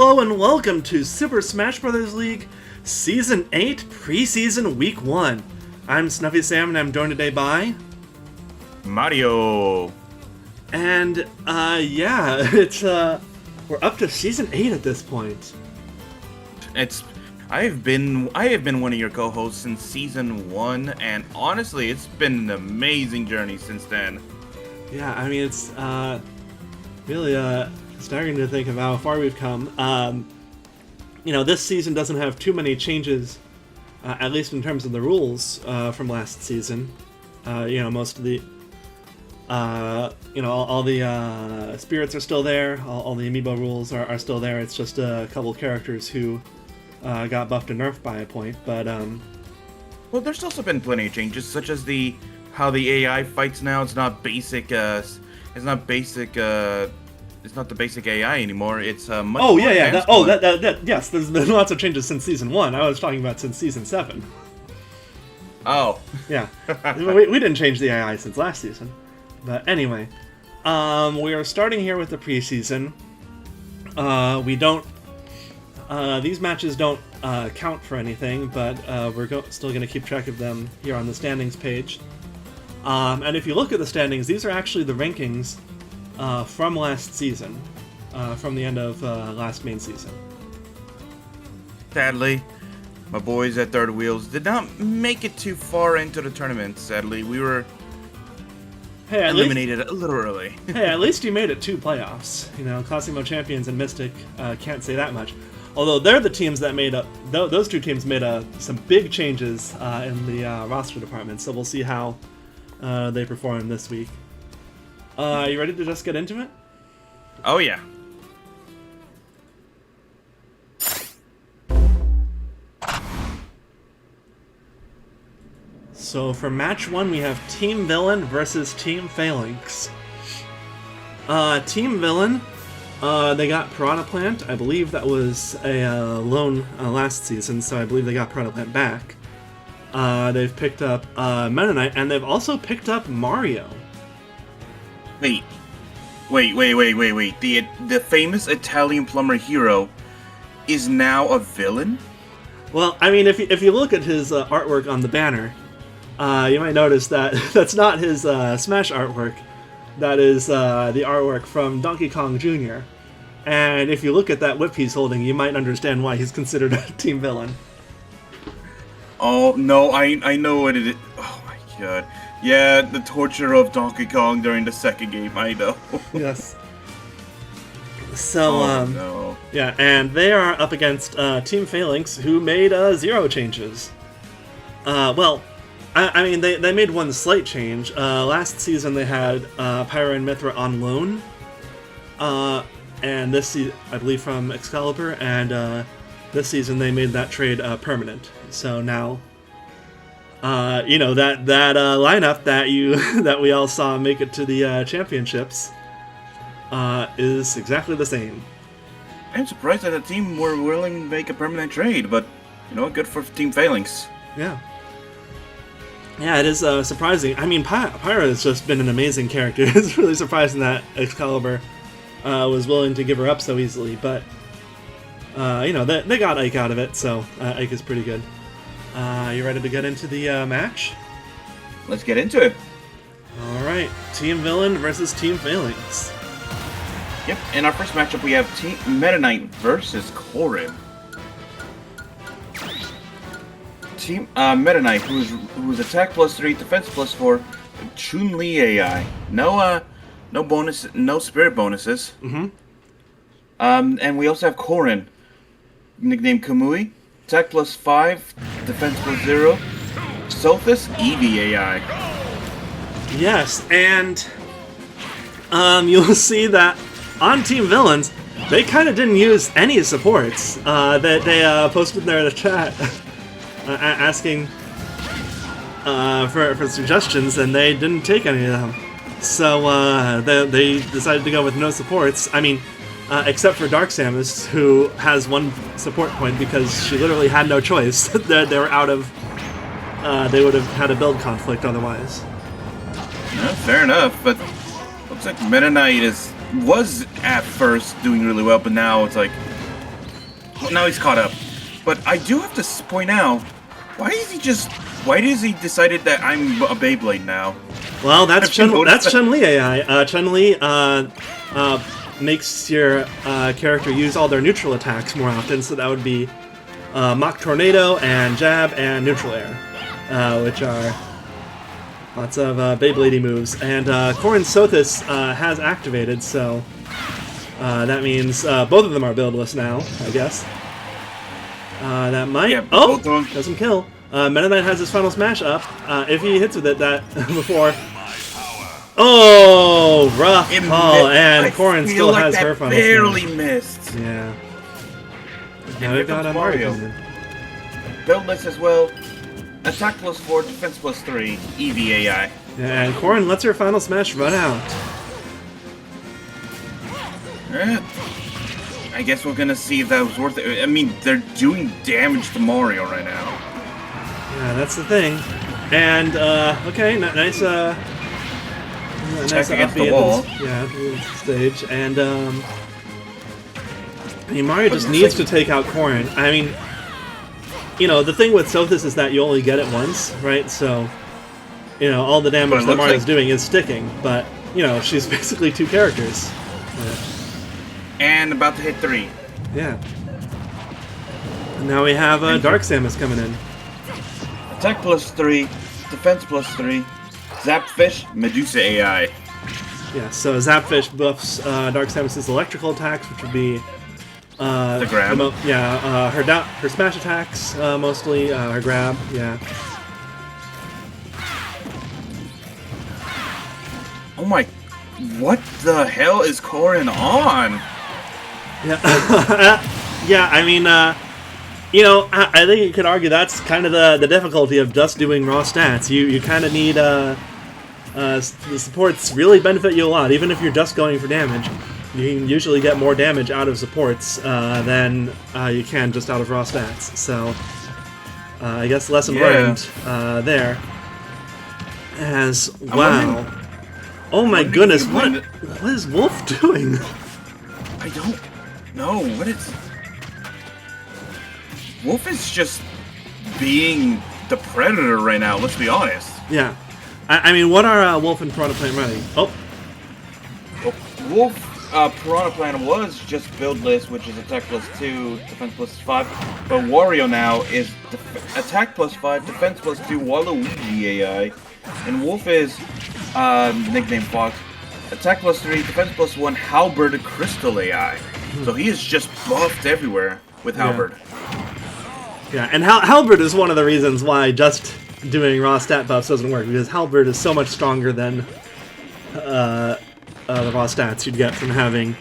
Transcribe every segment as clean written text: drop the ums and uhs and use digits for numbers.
Hello and welcome to Super Smash Bros. League Season 8 Preseason Week 1. I'm Snuffy Sam and I'm joined today by... Mario! And, it's, we're up to Season 8 at this point. I have been one of your co-hosts since Season 1, and honestly, it's been an amazing journey since then. Yeah, I mean, it's, really, staggering to think of how far we've come. This season doesn't have too many changes, at least in terms of the rules, from last season. Most of the, all the spirits are still there, all the amiibo rules are still there. It's just a couple characters who got buffed and nerfed by a point, but... Well, there's also been plenty of changes, such as how the AI fights now. It's not basic, it's not the basic AI anymore. It's much more advanced. Yes. There's been lots of changes since Season 1. I was talking about since Season 7. Oh. Yeah. we didn't change the AI since last season. But anyway, we are starting here with the preseason. We don't... these matches don't count for anything, but we're still going to keep track of them here on the standings page. And if you look at the standings, these are actually the rankings from last season, from the end of last main season. Sadly, my boys at Third Wheels did not make it too far into the tournament, sadly. We were eliminated a little early. Hey, at least you made it 2 playoffs. Classimo Champions and Mystic can't say that much. Although they're the teams that made up, those 2 teams made some big changes in the roster department, so we'll see how they perform this week. Are you ready to just get into it? Oh, yeah. So for match 1, we have Team Villain versus Team Phalanx. Team Villain, they got Piranha Plant. I believe that was a loan last season, so I believe they got Piranha Plant back. They've picked up Meta Knight, and they've also picked up Mario. Wait. The famous Italian plumber hero is now a villain? Well, I mean, if you look at his artwork on the banner, you might notice that that's not his Smash artwork. That is the artwork from Donkey Kong Jr. And if you look at that whip he's holding, you might understand why he's considered a team villain. Oh, no, I know what it is. Oh, my God. Yeah, the torture of Donkey Kong during the second game, I know. Yes. So, no. Yeah, and they are up against Team Phalanx, who made 0 changes. I mean, they made one slight change. Last season they had Pyra and Mithra on loan. And this season, I believe from Excalibur, and this season they made that trade permanent. So now... that lineup that we all saw make it to the championships is exactly the same. I'm surprised that the team were willing to make a permanent trade, but good for Team Phalanx. Yeah, it is surprising. I mean, Pyra has just been an amazing character. It's really surprising that Excalibur was willing to give her up so easily, but they got Ike out of it, so Ike is pretty good. You ready to get into the match? Let's get into it. Alright, Team Villain versus Team Phalanx. Yep, in our first matchup we have Team Meta Knight versus Corin. Team Meta Knight, who's attack +3, defense +4, Chun-Li AI. No bonus, no spirit bonuses. Mm-hmm. And we also have Corin, nicknamed Kamui. Attack +5, defense +0, Sophus Eevee AI. Yes, and you'll see that on Team Villains, they kind of didn't use any supports. They posted there in the chat asking for suggestions, and they didn't take any of them. So they decided to go with no supports. I mean, except for Dark Samus, who has 1 support point because she literally had no choice. They were out of... they would have had a build conflict otherwise. Yeah, fair enough, but looks like Meta Knight was at first doing really well, but now it's like Now he's caught up. But I do have to point out, why does he decided that I'm a Beyblade now? Well, that's Chun-Li AI. Chun-Li makes your character use all their neutral attacks more often, so that would be Mach Tornado and Jab and Neutral Air, which are lots of Beyblade moves. And Corrin Sothis has activated, so that means both of them are buildless now, I guess. That might... doesn't kill. Meta Knight has his final smash up. If he hits with it before... Oh, rough call, and Corrin still has her final smash. Barely missed. Yeah. Now we've got a Mario. Buildless as well. Attack +4, defense +3, EVAI. And Corrin lets her final smash run out. I guess we're gonna see if that was worth it. I mean, they're doing damage to Mario right now. Yeah, that's the thing. And, okay, nice, nice against the wall. The stage. And, I mean, Mario just needs to take out Corrin. I mean, you know, the thing with Sothis is that you only get it once, right? So, you know, all the damage that Mario's doing is sticking, but, you know, she's basically two characters. And about to hit 3. Yeah. And now we have Dark Samus coming in. Attack +3, defense +3, Zapfish, Medusa AI. Yeah, so Zapfish buffs Dark Samus' electrical attacks, which would be the grab. Her smash attacks mostly, her grab, yeah. Oh my, what the hell is Corrin on? Yeah, yeah. I mean, you know, I think you could argue that's kind of the difficulty of just doing raw stats. You kind of need the supports really benefit you a lot, even if you're just going for damage. You can usually get more damage out of supports than you can just out of raw stats. So, I guess lesson learned there. As wow, oh my goodness, what is Wolf doing? I don't know what it's. Wolf is just being the predator right now. Let's be honest. Yeah, I mean, what are Wolf and Piranha Plant running? Oh, Wolf. Piranha Plant was just buildless, which is attack +2, defense +5. But Wario now is attack +5, defense +2, Waluigi AI. And Wolf is, nickname Fox, attack +3, defense +1, Halberd Crystal AI. So he is just buffed everywhere with Halberd. Yeah, and Halberd is one of the reasons why just doing raw stat buffs doesn't work, because Halberd is so much stronger than the raw stats you'd get from having,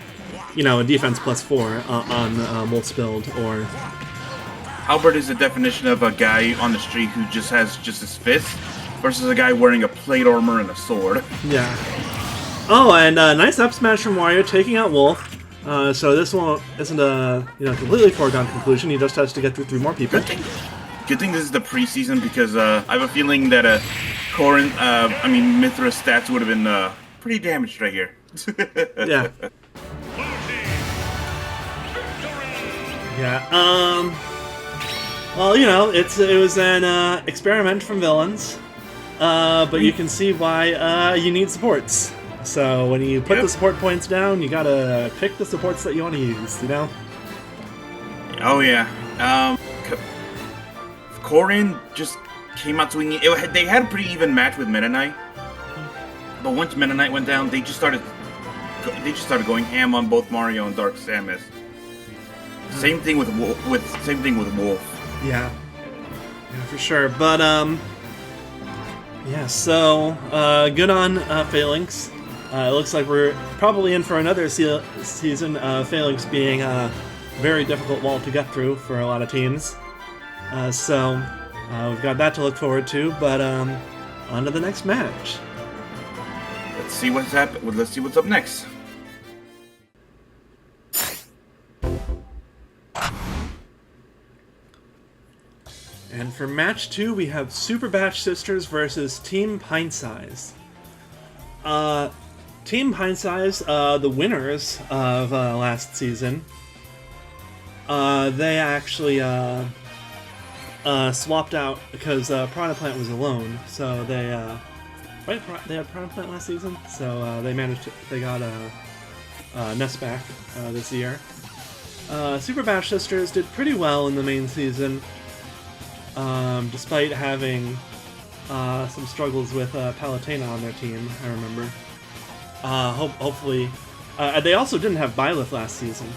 you know, a defense +4 on Wolf's build, or... Halberd is the definition of a guy on the street who just has just his fist, versus a guy wearing a plate armor and a sword. Yeah. Oh, and nice up smash from Wario, taking out Wolf. So this one isn't a completely foregone conclusion. He just has to get through 3 more people. Good thing this is the preseason, because I have a feeling that Mithra's stats would have been pretty damaged right here. Yeah. Yeah. Well, you know, it was an experiment from villains, but you can see why you need supports. So when you put the support points down, you gotta pick the supports that you want to use, you know? Oh yeah. Corrin just came out swinging. They had a pretty even match with Meta Knight, but once Meta Knight went down, they just started going ham on both Mario and Dark Samus. Same thing with Wolf. Yeah, for sure. But yeah. So good on Phalanx. It looks like we're probably in for another season. Phalanx being a very difficult wall to get through for a lot of teams. So we've got that to look forward to. But on to the next match. Let's see what's happening. Let's see what's up next. And for match 2, we have Super Batch Sisters versus Team Pintsize. Team Pintsize, the winners of last season, they actually swapped out because Piranha Plant was alone, so they right, they had Piranha Plant last season, so they got Ness back this year. Super Bash Sisters did pretty well in the main season, despite having some struggles with Palutena on their team, I remember. Hopefully... they also didn't have Byleth last season,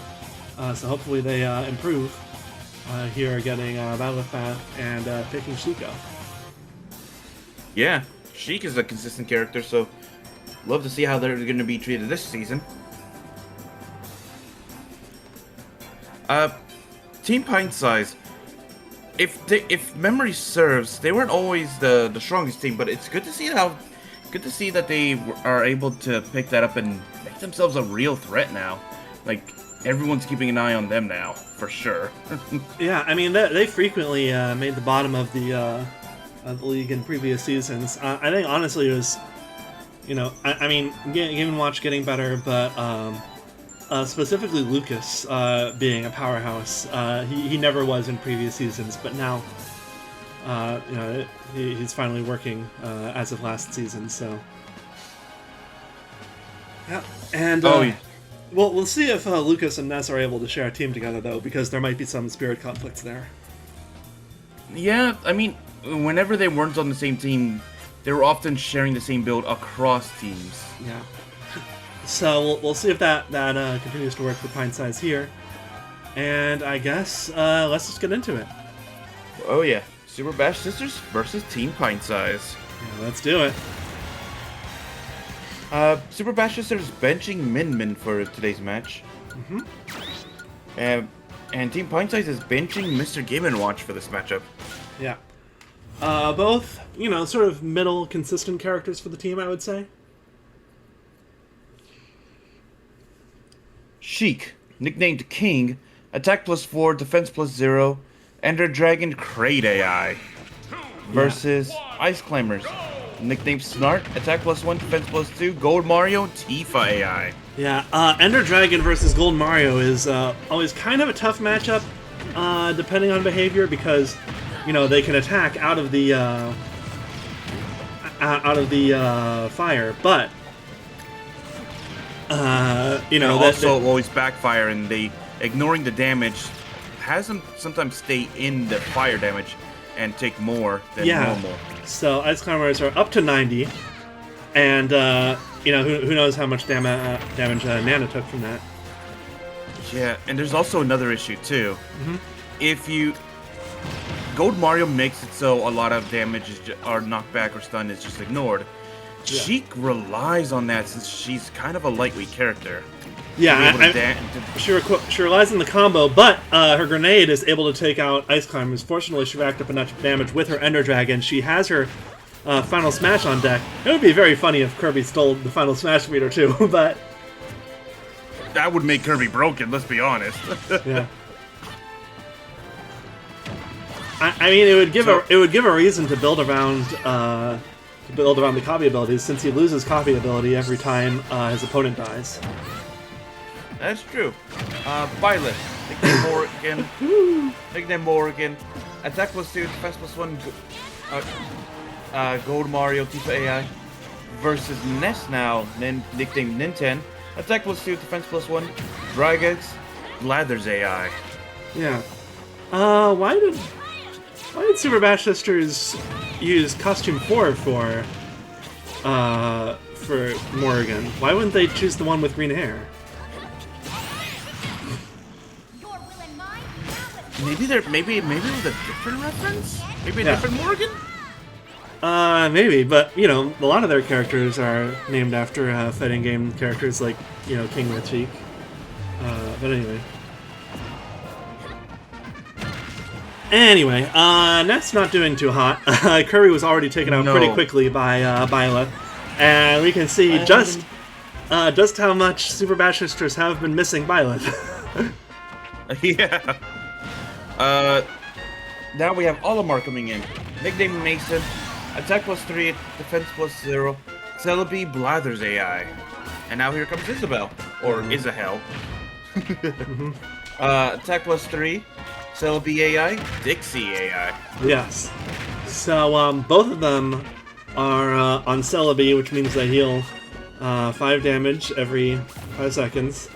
so hopefully they improve here, getting Byleth back and picking Shiko. Yeah, Sheik is a consistent character, so love to see how they're going to be treated this season. Team Pintsize. If memory serves, they weren't always the strongest team, but it's good to see that they are able to pick that up and make themselves a real threat now. Like, everyone's keeping an eye on them now, for sure. Yeah, I mean, they frequently made the bottom of the league in previous seasons. I think, honestly, it was, I mean, Game & Watch getting better, but specifically Lucas being a powerhouse. He never was in previous seasons, but now, he's finally working as of last season, so... Yeah, and... yeah. Well, we'll see if Lucas and Ness are able to share a team together, though, because there might be some spirit conflicts there. Yeah, I mean, whenever they weren't on the same team, they were often sharing the same build across teams. Yeah. So we'll see if that continues to work for Pintsize here. And I guess let's just get into it. Oh yeah, Super Bash Sisters versus Team Pintsize. Yeah, let's do it. Super Bash Sisters benching Min for today's match. Mm-hmm. And Team Pintsize is benching Mr. Game & Watch for this matchup. Yeah. Both, sort of middle, consistent characters for the team, I would say. Sheik, nicknamed King, attack +4, defense +0, Ender Dragon Kraid AI. Versus Ice Climbers, nicknamed Snart, attack +1, defense +2, Gold Mario, Tifa AI. Yeah, Ender Dragon versus Gold Mario is always kind of a tough matchup, depending on behavior, because they can attack out of the fire, but they also always backfire, and they ignoring the damage has them sometimes stay in the fire damage and take more than normal. So Ice Climbers are up to 90, and who knows how much damage Nana took from that. Yeah, and there's also another issue too. Mm-hmm. If you Gold Mario makes it so a lot of damage or knockback or stun is just ignored. Yeah. Sheik relies on that since she's kind of a lightweight character. Yeah, she relies on the combo, but her grenade is able to take out Ice Climbers. Fortunately, she racked up enough damage with her Ender Dragon. She has her Final Smash on deck. It would be very funny if Kirby stole the Final Smash meter too, but... That would make Kirby broken, let's be honest. Yeah. I mean, it would give a reason to build around the copy abilities, since he loses copy ability every time his opponent dies. That's true. Byleth, nickname Morgan, attack +2, defense +1, Gold Mario, Tifa AI, versus Ness now, nicknamed Ninten, attack +2, defense +1, Dragons, Blathers AI. Yeah. Why did Super Bash Sisters use Costume 4 for Morrigan? Why wouldn't they choose the one with green hair? Maybe it was a different reference? Maybe a different Morrigan? Maybe, but a lot of their characters are named after fighting game characters like King Cheek. But Anyway, Ness not doing too hot. Kirby was already taken out pretty quickly by Byleth, and we can see just how much Super Bash Sisters have been missing Byleth. Yeah. Now we have Olimar coming in. Nickname Mason, attack +3, defense +0, Celebi Blathers AI. And now here comes Isabel, or Isahel. Attack plus 3, Celebi AI, Dixie AI. Yes. So both of them are on Celebi, which means they heal 5 damage every 5 seconds.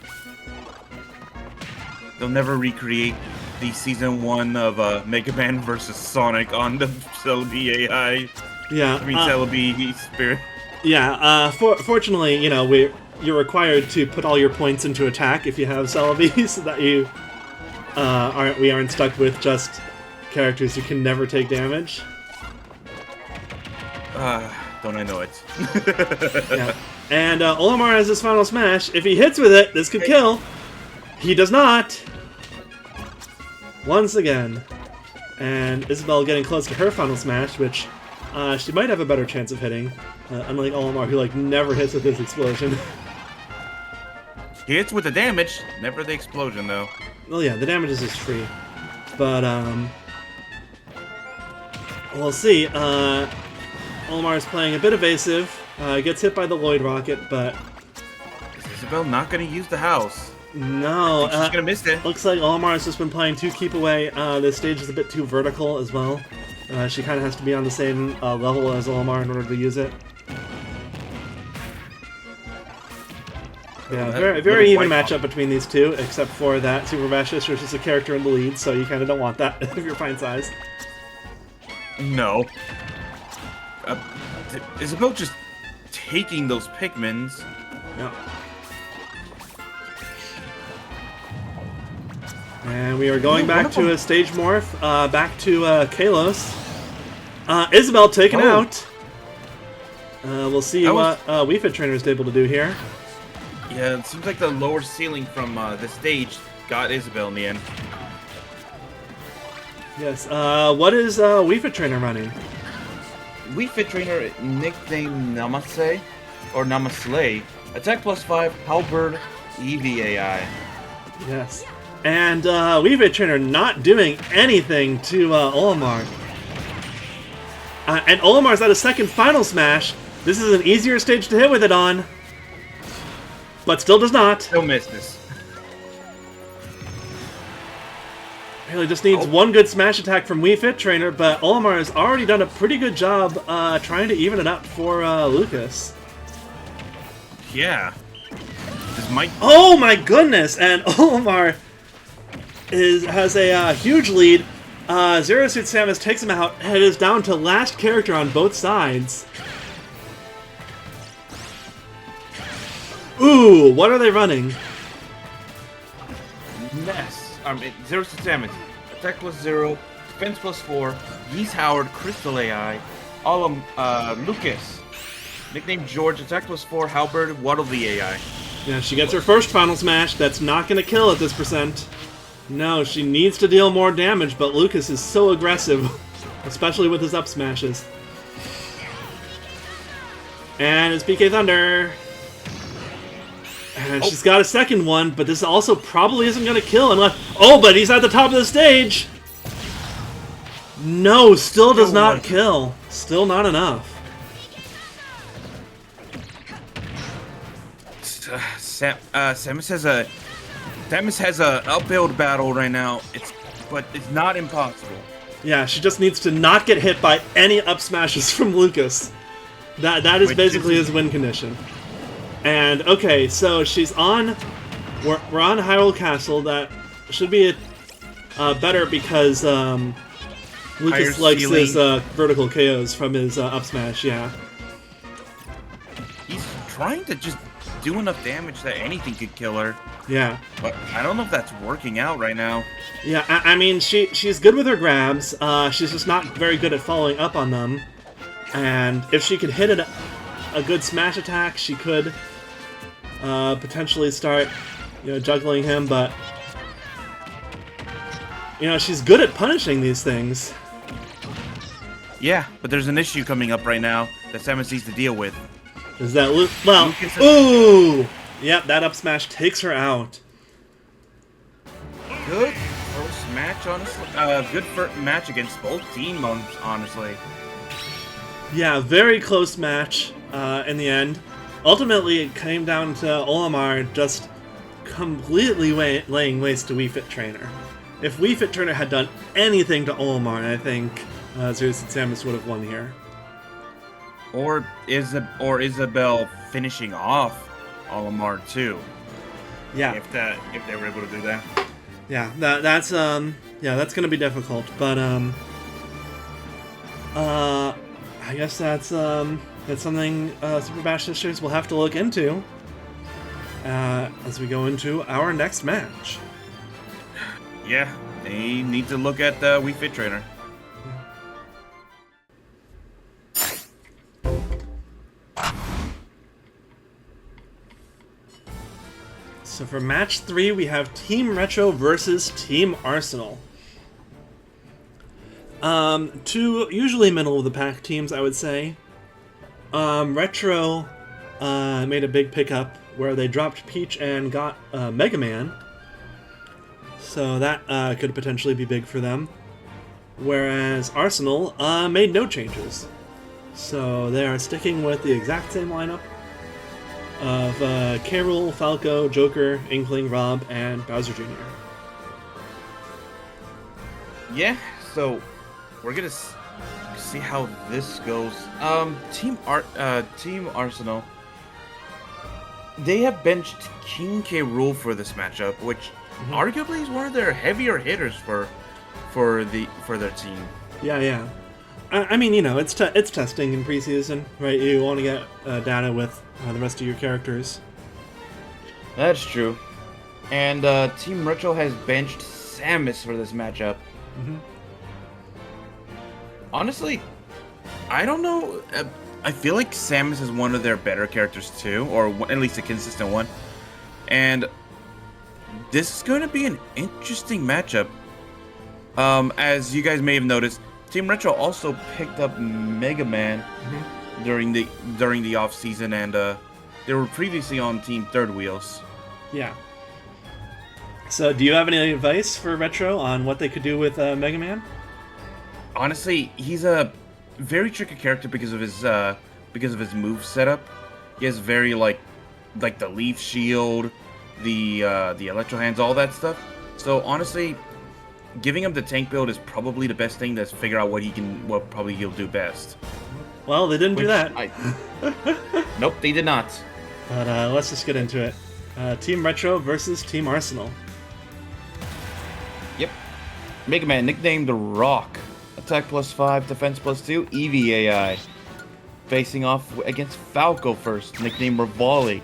They'll never recreate the season 1 of Mega Man vs. Sonic on the Celebi AI. Yeah. I mean, Celebi Spirit. Yeah. Fortunately, you know, you're required to put all your points into attack if you have Celebi, so that you aren't stuck with just characters who can never take damage. Don't I know it? Yeah. And Olimar has his final smash. If he hits with it, this could kill. He does not. Once again. And Isabelle getting close to her final smash, which she might have a better chance of hitting. Unlike Olimar, who never hits with his explosion. He hits with the damage, never the explosion, though. Well, yeah, the damage is just free. But, we'll see. Olimar is playing a bit evasive. Gets hit by the Lloyd Rocket, but... Is Isabelle not going to use the house? No. She's going to miss it. Looks like Olimar has just been playing too keep away. This stage is a bit too vertical as well. She kind of has to be on the same level as Olimar in order to use it. Yeah, very even matchup between these two, except for that Super Vashis is just a character in the lead, so you kind of don't want that if you're Pintsize. No. Isabelle just taking those Pikmins. Yeah. And we are going back to a stage morph, back to Kalos. Isabelle taken out. We'll see what Wii Fit Trainer is able to do here. Yeah, it seems like the lower ceiling from the stage got Isabelle in the end. Yes, what is Wii Fit Trainer running? Wii Fit Trainer nickname Namaste, or Namaslay. Attack plus 5, Halberd, EVAI. Yes. And Wii Fit Trainer not doing anything to Olimar. And Olimar's at a second final smash. This is an easier stage to hit with it on. But still does not. Still misses. Really just needs one good smash attack from Wii Fit Trainer, but Olimar has already done a pretty good job trying to even it up for Lucas. Yeah. This might... Oh my goodness! And Olimar has a huge lead. Zero Suit Samus takes him out, and it is down to last character on both sides. Ooh, what are they running? Ness. Zero Suit Samus. Attack plus 0, defense plus 4, Geese Howard, Crystal AI, Lucas. Nickname George, attack plus 4, Halberd, Waddle the AI. Yeah, she gets her first final smash. That's not going to kill at this percent. No, she needs to deal more damage, but Lucas is so aggressive, especially with his up smashes. And it's PK Thunder. And she's got a second one, but this also probably isn't going to kill unless... Oh, but he's at the top of the stage! No, still does not kill. Still not enough. Samus has a upbuild battle right now. But it's not impossible. Yeah, she just needs to not get hit by any up smashes from Lucas. That is basically his win condition. And okay, so she's on. We're on Hyrule Castle. That should be better because Lucas likes his vertical KOs from his up smash. Yeah. He's trying to just do enough damage that anything could kill her. Yeah. But I don't know if that's working out right now. Yeah, I mean she's good with her grabs. She's just not very good at following up on them. And if she could hit a good smash attack, she could potentially start, juggling him. But she's good at punishing these things. Yeah, but there's an issue coming up right now that Samus needs to deal with. Is that ooh! Yep, that up smash takes her out. Good first match, honestly. Good first match against both teams, honestly. Yeah, very close match in the end. Ultimately, it came down to Olimar just completely laying waste to Wii Fit Trainer. If Wii Fit Trainer had done anything to Olimar, I think Zeus and Samus would have won here. Or Isabelle finishing off Olimar too. Yeah. If they were able to do that. Yeah, that's gonna be difficult, but I guess that's something Super Bash Sisters will have to look into as we go into our next match. Yeah, they need to look at the Wii Fit Trainer. So for match 3, we have Team Retro versus Team Arsenal. Two usually middle of the pack teams, I would say. Retro made a big pickup where they dropped Peach and got Mega Man. So that could potentially be big for them. Whereas Arsenal made no changes. So they are sticking with the exact same lineup of K. Rool, Falco, Joker, Inkling, Rob, and Bowser Jr. Yeah, so we're gonna see how this goes. Team Arsenal, they have benched King K. Rool for this matchup, which arguably is one of their heavier hitters for their team. Yeah. I mean, you know, it's testing in preseason, right? You want to get data with the rest of your characters. That's true. And Team Retro has benched Samus for this matchup. Honestly, I don't know. I feel like Samus is one of their better characters too, or at least a consistent one. And this is going to be an interesting matchup. As you guys may have noticed, Team Retro also picked up Mega Man during the off season, and they were previously on Team Third Wheels. Yeah. So, do you have any advice for Retro on what they could do with Mega Man? Honestly, he's a very tricky character because of his move setup. He has very like the leaf shield, the electro hands, all that stuff. So honestly, giving him the tank build is probably the best thing to figure out what he'll do best. Well, they didn't do that. Nope, they did not. But let's just get into it. Team Retro versus Team Arsenal. Yep. Mega Man, nicknamed The Rock. Attack +5, defense +2, EVAI. Facing off against Falco first, nicknamed Rivali.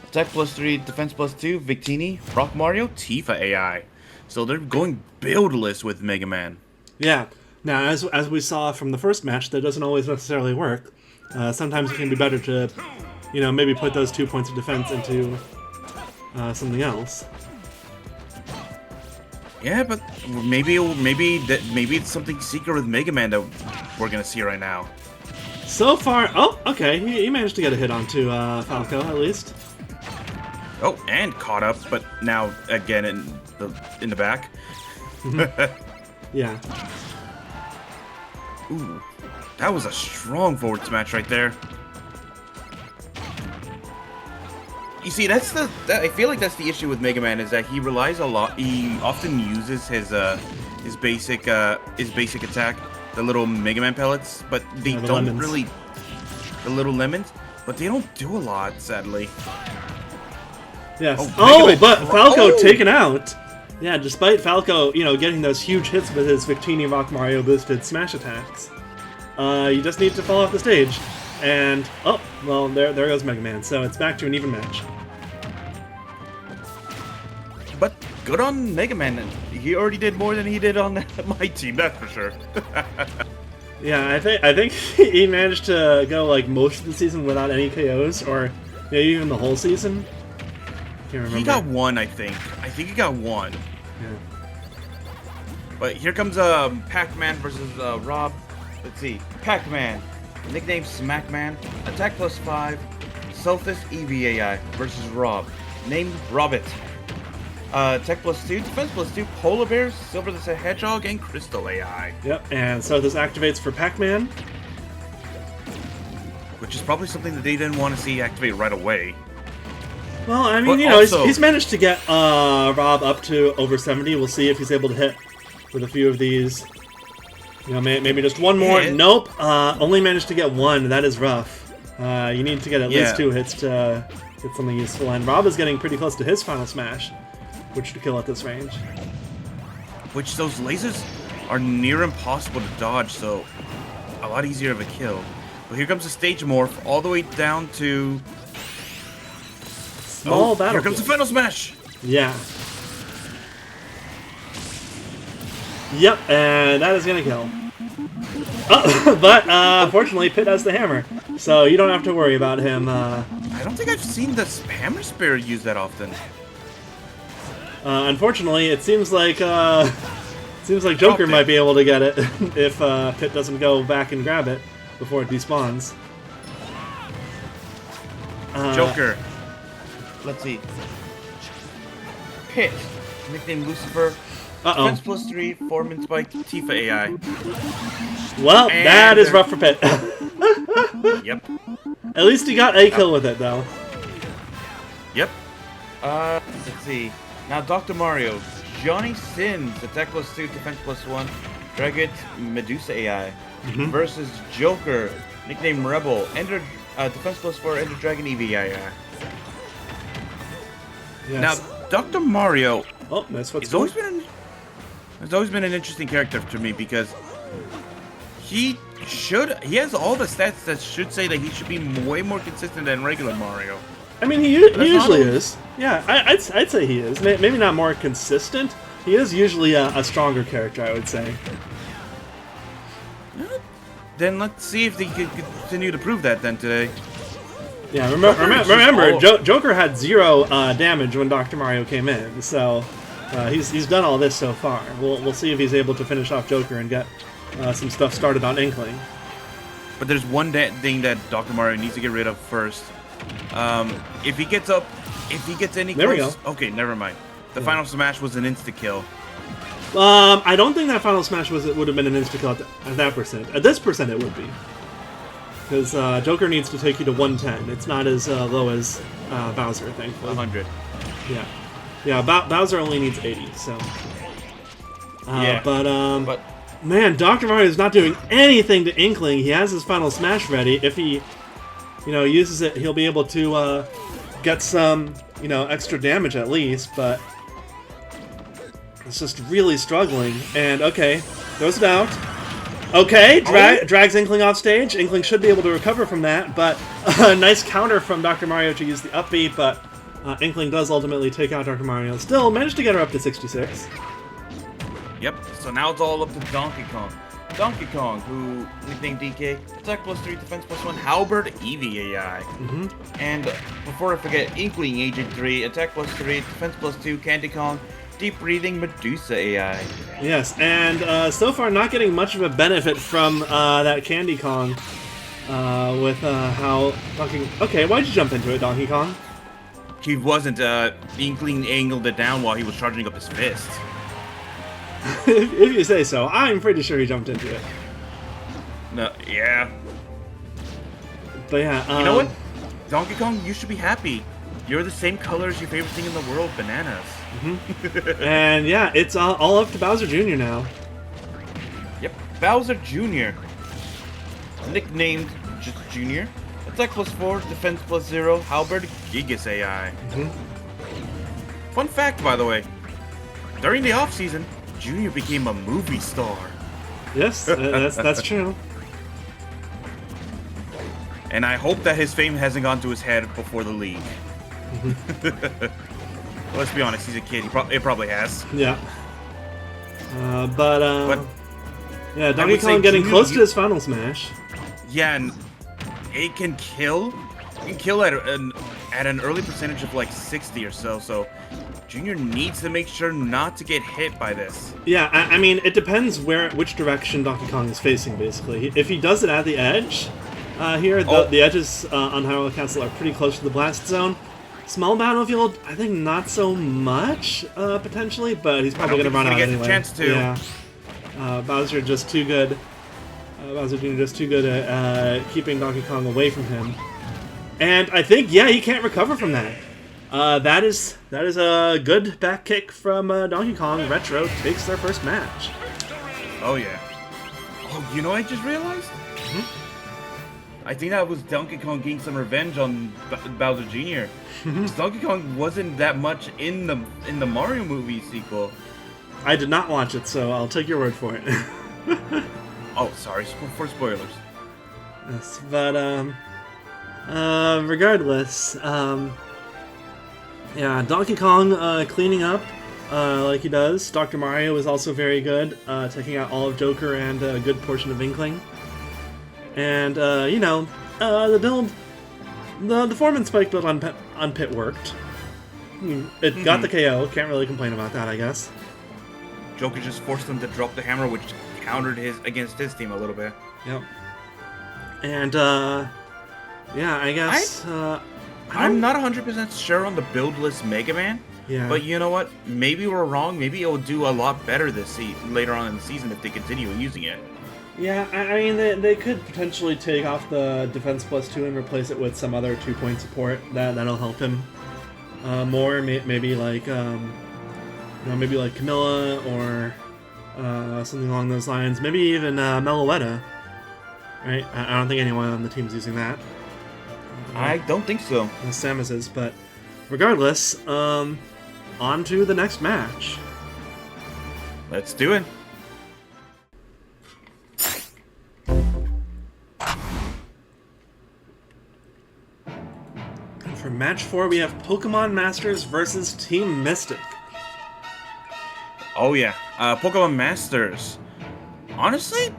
Attack +3, defense +2, Victini, Rock Mario, Tifa AI. So they're going buildless with Mega Man. Yeah. Now, as we saw from the first match, that doesn't always necessarily work. Sometimes it can be better to, maybe put those 2 points of defense into something else. Yeah, but maybe it's something secret with Mega Man that we're gonna see right now. So far, okay, he managed to get a hit onto Falco at least. Oh, and caught up, but now again in the back. Yeah. Ooh, that was a strong forward smash right there. You see, I feel like that's the issue with Mega Man, is that he relies a lot. He often uses his basic attack, the little Mega Man pellets, but they don't really, the little lemons, but they don't do a lot, sadly. Yes. Oh, but Falco taken out. Yeah, despite Falco, getting those huge hits with his Victini Rock Mario boosted smash attacks, you just need to fall off the stage. And there goes Mega Man. So it's back to an even match. But good on Mega Man. He already did more than he did on my team. That's for sure. Yeah, I think he managed to go like most of the season without any KOs, or maybe even the whole season. Can't remember. He got one, I think. I think he got one. Yeah. But here comes Pac-Man versus Rob. Let's see. Pac-Man, nicknamed Smackman, attack +5, Selfish EVAI versus Rob, named Robert. Tech +2, defense +2, Polar Bears, Silver the Hedgehog, and Crystal AI. Yep, and so this activates for Pac-Man. Which is probably something that they didn't want to see activate right away. Well, I mean, But you know, also- he's managed to get Rob up to over 70. We'll see if he's able to hit with a few of these. You know, maybe just one more. Yeah. Nope. Only managed to get one. That is rough. You need to get at least Yeah. 2 hits to get something useful. And Rob is getting pretty close to his final smash, which to kill at this range. Which those lasers are near impossible to dodge, so a lot easier of a kill. But here comes the stage morph, all the way down to... Small battle. Here comes the final smash! Yeah. Yep, and that is gonna kill. Oh, but unfortunately, Pit has the hammer, so you don't have to worry about him. I don't think I've seen the hammer spear used that often. Unfortunately, it seems like Joker Okay. might be able to get it if Pit doesn't go back and grab it before it despawns. Joker. Let's see. Pit. Nickname Lucifer. Uh-oh. Defense plus 3, Foreman Spike, Tifa AI. Well, And that is rough for Pit. Yep. At least he got a kill with it, though. Yep. Let's see. Now Dr. Mario. Johnny Sins, attack plus 2, defense plus 1, Dragon Medusa AI. Versus Joker, nickname Rebel, Ender, defense plus 4, Ender Dragon EV AI. Yes. Now, Dr. Mario Oh, nice footstool. has always been an interesting character to me because he has all the stats that should say that he should be way more consistent than regular Mario. I mean, he usually is. Yeah, I'd say he is. Maybe not more consistent. He is usually a stronger character, I would say. Then let's see if they can continue to prove that then today. Yeah, Joker is just remember, all- Joker had 0 damage when Dr. Mario came in, so he's done all this so far. We'll see if he's able to finish off Joker and get some stuff started on Inkling. But there's one thing that Dr. Mario needs to get rid of first. If he gets any There we close... Okay, never mind. The final smash was an insta-kill. I don't think that final smash would have been an insta kill at that percent. At this percent, it would be. Because Joker needs to take you to 110. It's not as low as Bowser, thankfully. 100. Yeah. Yeah, Bowser only needs 80, so... Yeah, But, man, Dr. Mario is not doing anything to Inkling. He has his final smash ready. If he, uses it, he'll be able to get some, extra damage at least, but... It's just really struggling. And, okay, throws it out. Okay, drags Inkling off stage. Inkling should be able to recover from that, but a nice counter from Dr. Mario to use the up B, but Inkling does ultimately take out Dr. Mario. Still managed to get her up to 66. Yep, so now it's all up to Donkey Kong. Donkey Kong, who nicknamed DK, attack plus 3, defense plus 1, Halberd EV AI. And before I forget, Inkling Agent 3, attack plus 3, defense plus 2, Candy Kong, Deep Breathing Medusa AI. Yes, and so far not getting much of a benefit from that Candy Kong with how Donkey... Okay, why'd you jump into it, Donkey Kong? He wasn't, Inkling angled it down while he was charging up his fist. If you say so. I'm pretty sure he jumped into it. No, yeah. But yeah, You know what? Donkey Kong, you should be happy. You're the same color as your favorite thing in the world, bananas. And yeah, it's all up to Bowser Jr. now. Yep, Bowser Jr. Nicknamed just Jr. Attack plus 4, defense plus 0, Halberd Gigas AI. Fun fact, by the way. During the off-season, Jr. became a movie star. Yes, that's true. And I hope that his fame hasn't gone to his head before the league. Let's be honest, he's a kid. It probably has. Yeah. But yeah, I Donkey would say Kong getting Junior, close to his final smash. Yeah, and it can kill. It can kill at an early percentage of like 60 or so. So Junior needs to make sure not to get hit by this. Yeah, I mean, it depends which direction Donkey Kong is facing, basically. If he does it at the edge, here, the edges on Hyrule Castle are pretty close to the blast zone. Small battlefield, I think not so much, potentially, but he's probably going to run out anyway. Get the chance to. Yeah. Bowser just too good. Bowser Jr. just too good at keeping Donkey Kong away from him. And I think, yeah, he can't recover from that. That is a good back kick from Donkey Kong. Retro takes their first match. Oh yeah. Oh, you know what I just realized? I think that was Donkey Kong getting some revenge on Bowser Jr. Donkey Kong wasn't that much in the Mario movie sequel. I did not watch it, so I'll take your word for it. Oh, sorry for spoilers. Yes, but regardless, yeah, Donkey Kong cleaning up like he does. Dr. Mario is also very good, taking out all of Joker and a good portion of Inkling. And the build, the Foreman Spike build on Pit worked. It got the KO. Can't really complain about that, I guess. Joker just forced him to drop the hammer, which countered against his team a little bit. Yep. And yeah, I guess I'm not 100% sure on the buildless Mega Man. Yeah. But you know what? Maybe we're wrong. Maybe it'll do a lot better later on in the season if they continue using it. Yeah, I mean, they could potentially take off the defense +2 and replace it with some other 2-point support that'll help him more. Maybe like maybe like Camilla or something along those lines. Maybe even Meloetta. Right? I don't think anyone on the team's using that. I don't think so. Samus is, but regardless, on to the next match. Let's do it. For match 4, we have Pokemon Masters versus Team Mystic. Oh yeah, Pokemon Masters. Honestly,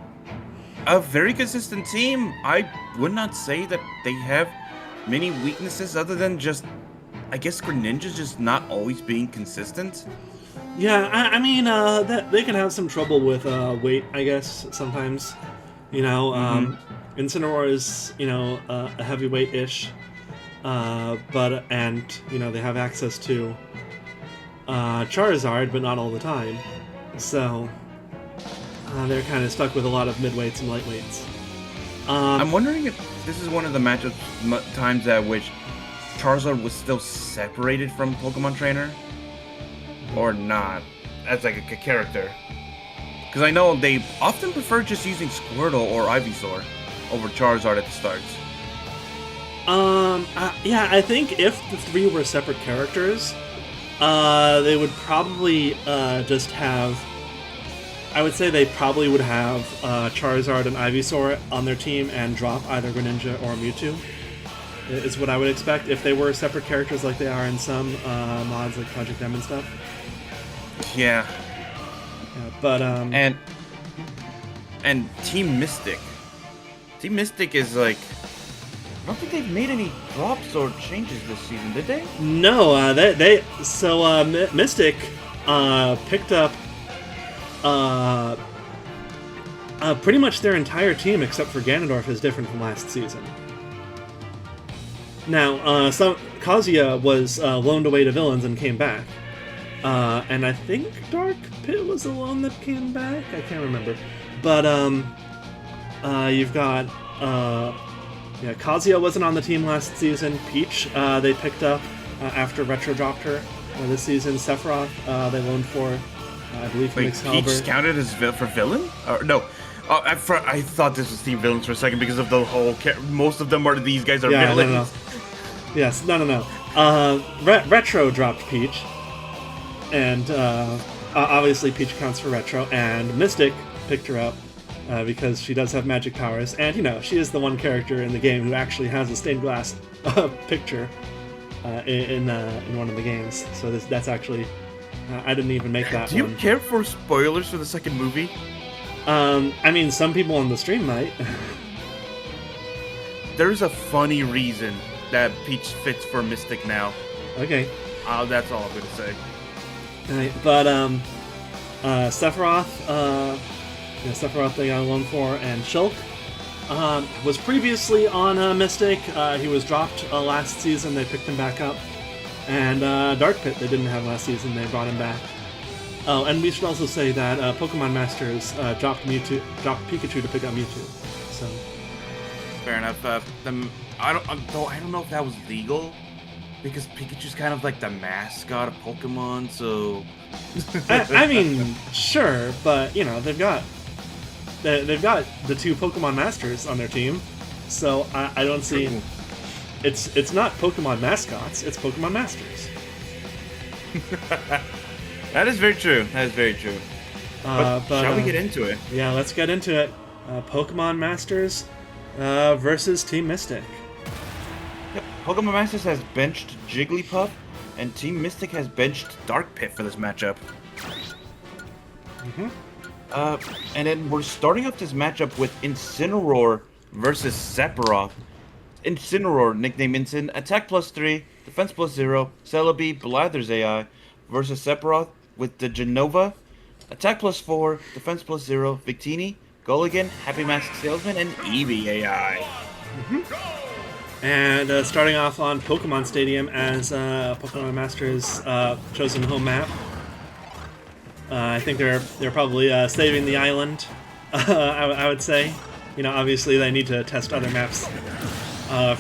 a very consistent team. I would not say that they have many weaknesses other than just, I guess, Greninja's just not always being consistent. Yeah, I mean, they can have some trouble with weight, I guess, sometimes. Incineroar is, a heavyweight-ish. They have access to Charizard, but not all the time. So, they're kind of stuck with a lot of midweights and lightweights. I'm wondering if this is one of the times at which Charizard was still separated from Pokemon Trainer, or not, as like a character. Because I know they often prefer just using Squirtle or Ivysaur over Charizard at the starts. Yeah, I think if the three were separate characters, they would probably just have... I would say they probably would have Charizard and Ivysaur on their team and drop either Greninja or Mewtwo, is what I would expect if they were separate characters like they are in some mods like Project M and stuff. Yeah. But, And Team Mystic. Team Mystic is like... I don't think they've made any drops or changes this season, did they? No, Mystic picked up pretty much their entire team except for Ganondorf is different from last season. Now, Kazuya was loaned away to villains and came back. And I think Dark Pit was the one that came back? I can't remember. But, you've got... Kazuya wasn't on the team last season. Peach, they picked up after Retro dropped her this season. Sephiroth, they loaned for, I believe, from Excalibur. Peach counted as for villain? Or no? I thought this was team villains for a second because of the whole... most of them are these guys are villains. No. Yes, no. Retro dropped Peach. And obviously Peach counts for Retro. And Mystic picked her up. Because she does have magic powers, and she is the one character in the game who actually has a stained glass picture in one of the games. So that's actually I didn't even make that. Do you care for spoilers for the second movie? I mean, some people on the stream might. There's a funny reason that Peach fits for Mystic now. Okay. That's all I'm gonna say. Right, but Sephiroth. Sephiroth they got a loan for, and Shulk was previously on Mystic. He was dropped last season. They picked him back up. And Dark Pit they didn't have last season. They brought him back. Oh, and we should also say that Pokemon Masters dropped Pikachu to pick up Mewtwo. So fair enough. I don't know if that was legal, because Pikachu's kind of like the mascot of Pokemon, so... I mean, sure, but, you know, they've got the two Pokemon Masters on their team, so I don't see... It's not Pokemon mascots, it's Pokemon Masters. That is very true. That is very true. But shall we get into it? Yeah, let's get into it. Pokemon Masters versus Team Mystic. Yep. Pokemon Masters has benched Jigglypuff, and Team Mystic has benched Dark Pit for this matchup. And then we're starting off this matchup with Incineroar versus Sephiroth. Incineroar, nickname Incin, attack +3, defense +0, Celebi, Blather's AI, versus Sephiroth with the Genova, attack +4, defense +0, Victini, Gulligan, Happy Mask Salesman, and Eevee AI. And starting off on Pokemon Stadium as Pokemon Masters chosen home map. I think they're probably saving the island. I would say, you know, obviously they need to test other maps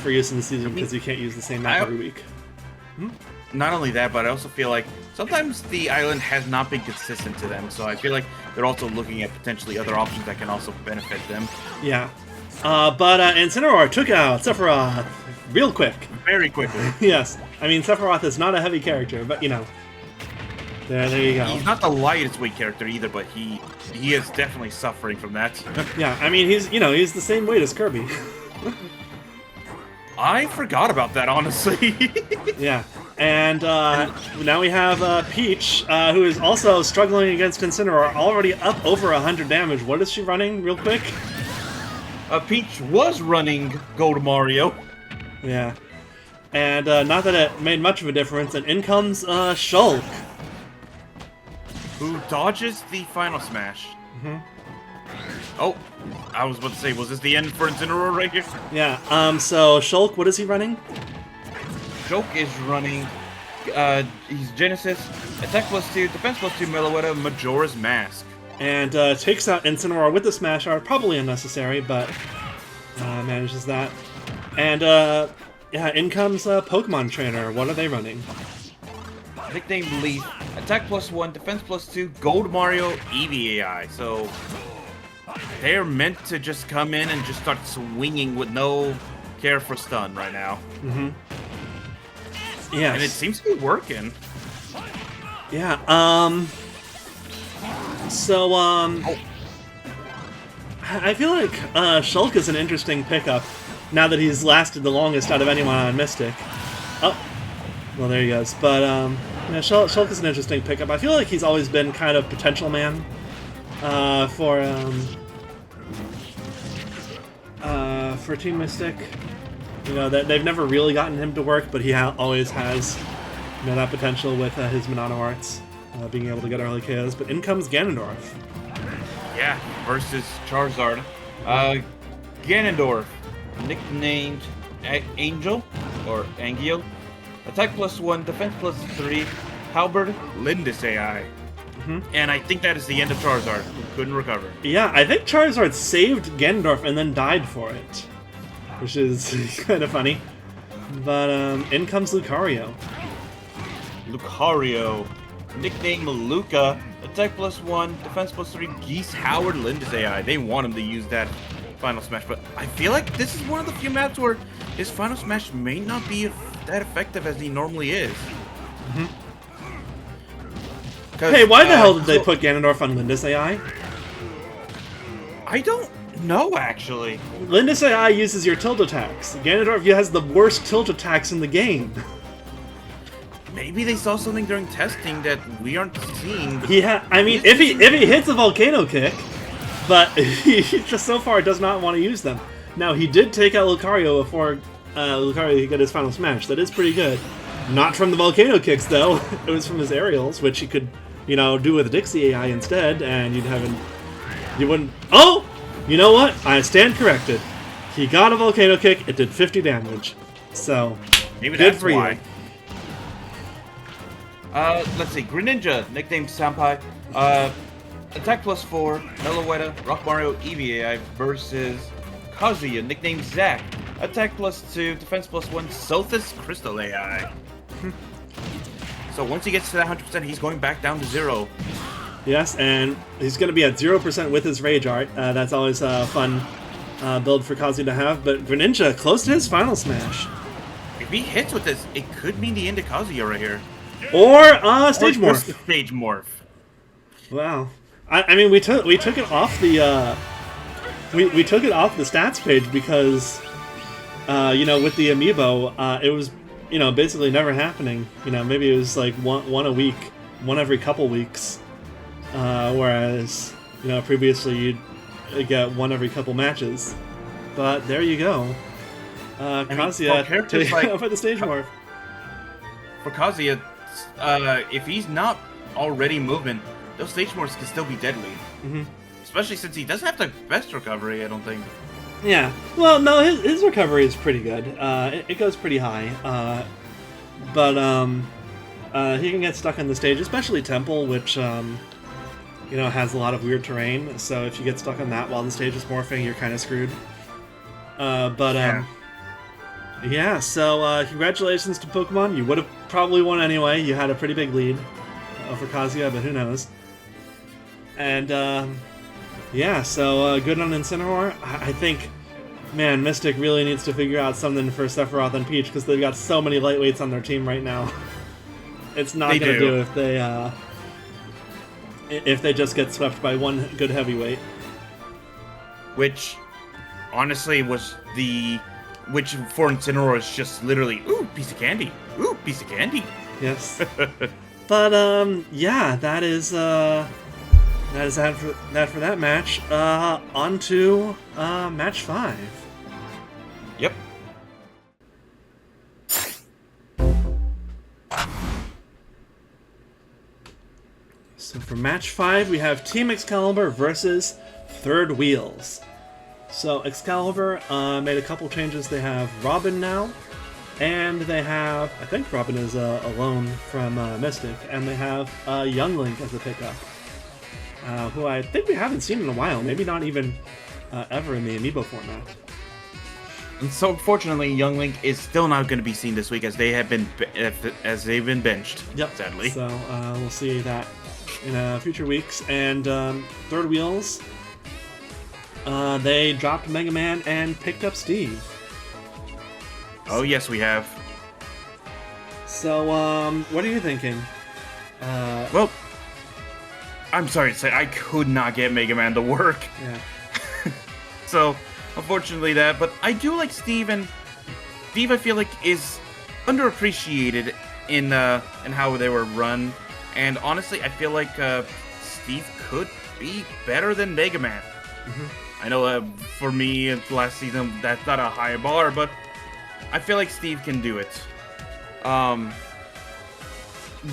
for use in the season because you can't use the same map every week. Not only that, but I also feel like sometimes the island has not been consistent to them, so I feel like they're also looking at potentially other options that can also benefit them. Yeah. But Incineroar took out Sephiroth real quick. Very quickly. Yes. I mean, Sephiroth is not a heavy character, but, you know. There you go. He's not the lightest weight character either, but he is definitely suffering from that. Yeah, I mean, he's the same weight as Kirby. I forgot about that, honestly. Yeah. And now we have Peach, who is also struggling against Incineroar, already up over 100 damage. What is she running, real quick? Peach was running Gold Mario. Yeah. And not that it made much of a difference, and in comes Shulk. Who dodges the final smash. Oh, I was about to say, was this the end for Incineroar right here? Yeah, so Shulk, what is he running? Shulk is running, he's Genesis, attack +2, defense +2, Meloetta, Majora's Mask. And takes out Incineroar with the Smash Art, probably unnecessary, but manages that. And yeah, in comes Pokemon Trainer. What are they running? Nickname Leaf, attack +1, defense +2, Gold Mario, Eevee AI. So they're meant to just come in and just start swinging with no care for stun right now. Yeah, and it seems to be working. Yeah. So I feel like Shulk is an interesting pickup now that he's lasted the longest out of anyone on Mystic. Oh, well, there he goes. But yeah, Shulk is an interesting pickup. I feel like he's always been kind of potential man for Team Mystic. You know, that they've never really gotten him to work, but he always has, you know, that potential with his Monado arts, being able to get early KOs. But in comes Ganondorf. Yeah, versus Charizard. Ganondorf, nicknamed Angel, or Angio. Attack +1, defense +3, Halberd, Lindis AI. And I think that is the end of Charizard, who couldn't recover. Yeah, I think Charizard saved Ganondorf and then died for it, which is kind of funny. But in comes Lucario. Lucario, nickname Luca, attack +1, defense +3, Geese Howard, Lindis AI. They want him to use that final smash, but I feel like this is one of the few maps where his final smash may not be that effective as he normally is. Hey, why the hell did they put Ganondorf on Lindis AI? I don't know, actually. Lindis AI uses your tilt attacks. Ganondorf has the worst tilt attacks in the game. Maybe they saw something during testing that we aren't seeing. I mean, if he hits a volcano kick, but he just so far does not want to use them. Now, he did take out Lucario before Lucario could get his final smash. That is pretty good. Not from the volcano kicks, though. It was from his aerials, which he could, you know, do with Dixie AI instead, and you wouldn't... Oh! You know what? I stand corrected. He got a volcano kick, it did 50 damage. So, maybe good that's for why. you. Let's see. Greninja, nicknamed Sampai. Attack +4, Meloetta, Rock Mario, Eevee AI versus Kazuya, nicknamed Zack. Attack +2, defense +1, Sothis Crystal AI. So once he gets to that 100%, he's going back down to 0. Yes, and he's going to be at 0% with his Rage Art. That's always a fun build for Kazuya to have. But Greninja close to his final smash. If he hits with this, it could mean the end of Kazuya right here. Or Stage Morph. Stage Morph. Wow. I mean, we took it off the we took it off the stats page because you know, with the amiibo, it was, you know, basically never happening. You know, maybe it was like one a week, one every couple weeks. Whereas, you know, previously you'd get one every couple matches. But there you go. Kazuya taking over the Stage Morph. For Kazuya, if he's not already moving, those Stage Morphs can still be deadly. Especially since he doesn't have the best recovery, I don't think. Yeah. Well, no, his recovery is pretty good. It goes pretty high. But he can get stuck on the stage, especially Temple, which you know, has a lot of weird terrain. So if you get stuck on that while the stage is morphing, you're kind of screwed. Yeah. So congratulations to Pokemon. You would have probably won anyway. You had a pretty big lead for Kazuya, but who knows? And yeah, so good on Incineroar. I think, man, Mystic really needs to figure out something for Sephiroth and Peach because they've got so many lightweights on their team right now. It's not going to do if they just get swept by one good heavyweight. Which, honestly, which for Incineroar is just literally, ooh, piece of candy. Ooh, piece of candy. Yes. But, yeah, that is that for that match. On to match 5. Yep. So for match 5, we have Team Excalibur versus Third Wheels. So Excalibur made a couple changes. They have Robin now, and they have, I think Robin is alone from Mystic, and they have Young Link as a pickup. Who I think we haven't seen in a while, maybe not even ever in the Amiibo format. And so, unfortunately, Young Link is still not going to be seen this week as they've been benched. Yep. Sadly. So we'll see that in future weeks. And Third Wheels, they dropped Mega Man and picked up Steve. Oh yes, we have. So what are you thinking? Well, I'm sorry to say, I could not get Mega Man to work. Yeah. So, unfortunately that, but I do like Steve, and Steve I feel like is underappreciated in how they were run, and honestly I feel like Steve could be better than Mega Man. I know for me last season that's not a high bar, but I feel like Steve can do it.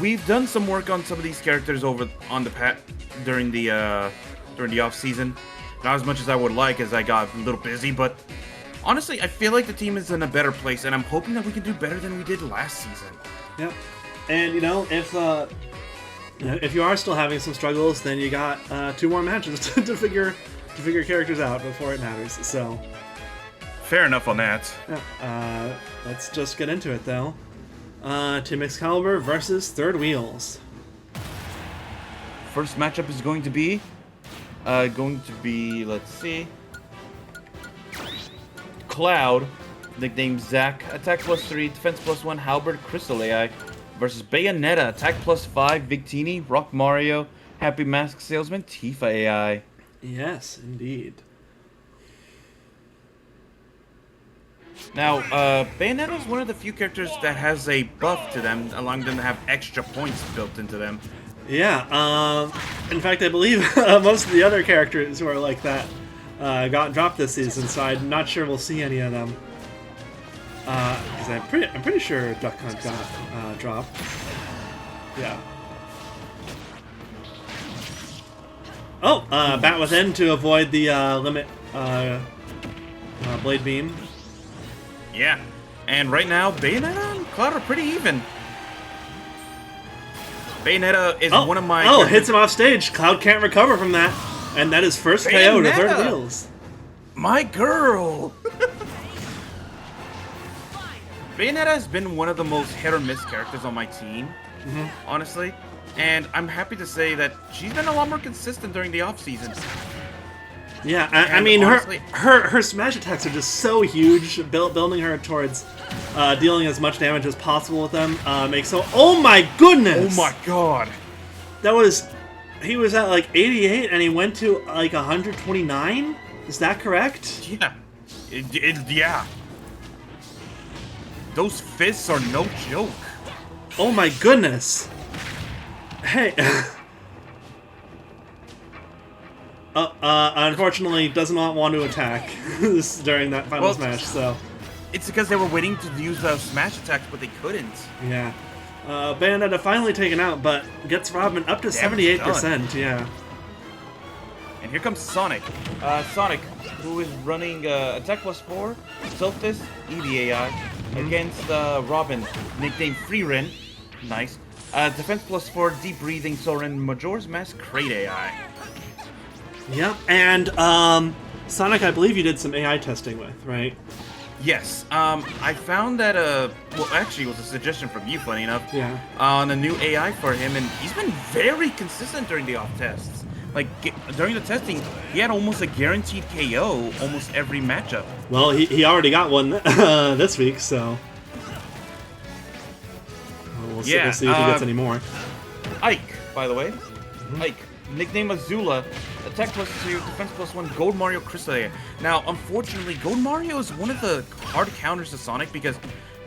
We've done some work on some of these characters over on the during the off season. Not as much as I would like, as I got a little busy, but honestly, I feel like the team is in a better place, and I'm hoping that we can do better than we did last season. Yep. And if you are still having some struggles, then you got 2 more matches to figure characters out before it matters. So fair enough on that. Yeah. Let's just get into it though. Team Excalibur versus Third Wheels. First matchup is going to be, let's see, Cloud, nicknamed Zack, attack +3, defense +1, Halberd, Crystal AI, versus Bayonetta, attack +5, Victini, Rock Mario, Happy Mask Salesman, Tifa AI. Yes, indeed. Now, Bayonetta is one of the few characters that has a buff to them, allowing them to have extra points built into them. Yeah, in fact, I believe most of the other characters who are like that got dropped this season, so I'm not sure we'll see any of them. Because I'm pretty sure Duck Hunt got dropped. Yeah. Oh, Bat Within to avoid the limit Blade Beam. Yeah, and right now, Bayonetta and Cloud are pretty even. Bayonetta is one of my... Oh, hits him off stage. Cloud can't recover from that. And that is first KO to Third Wheels. My girl! Bayonetta has been one of the most hit-or-miss characters on my team, honestly. And I'm happy to say that she's been a lot more consistent during the off-season. Yeah, I mean, honestly, her smash attacks are just so huge. Building her towards dealing as much damage as possible with them makes so. Oh my goodness! Oh my god! That was. He was at like 88 and he went to like 129. Is that correct? Yeah. Yeah. Those fists are no joke. Oh my goodness! Hey. Unfortunately, does not want to attack during that final smash, so... It's because they were waiting to use those smash attacks, but they couldn't. Yeah. Bayonetta finally taken out, but gets Robin up to 78%, yeah. And here comes Sonic. Sonic, who is running Attack plus 4, Solstice, EVAI, against Robin, nicknamed Freerin. Nice. Defense plus 4, Deep Breathing, Soren, Majora's Mask, Crate AI. Yep, and Sonic, I believe you did some AI testing with, right? Yes. I found that well, actually, it was a suggestion from you, funny enough. Yeah. On a new AI for him, and he's been very consistent during the off tests. Like during the testing, he had almost a guaranteed KO almost every matchup. Well, he already got one this week, so we'll see if he gets any more. Ike, by the way, Ike. Nickname Azula, attack plus 2, defense plus 1, Gold Mario Crystal. Now, unfortunately, Gold Mario is one of the hard counters to Sonic because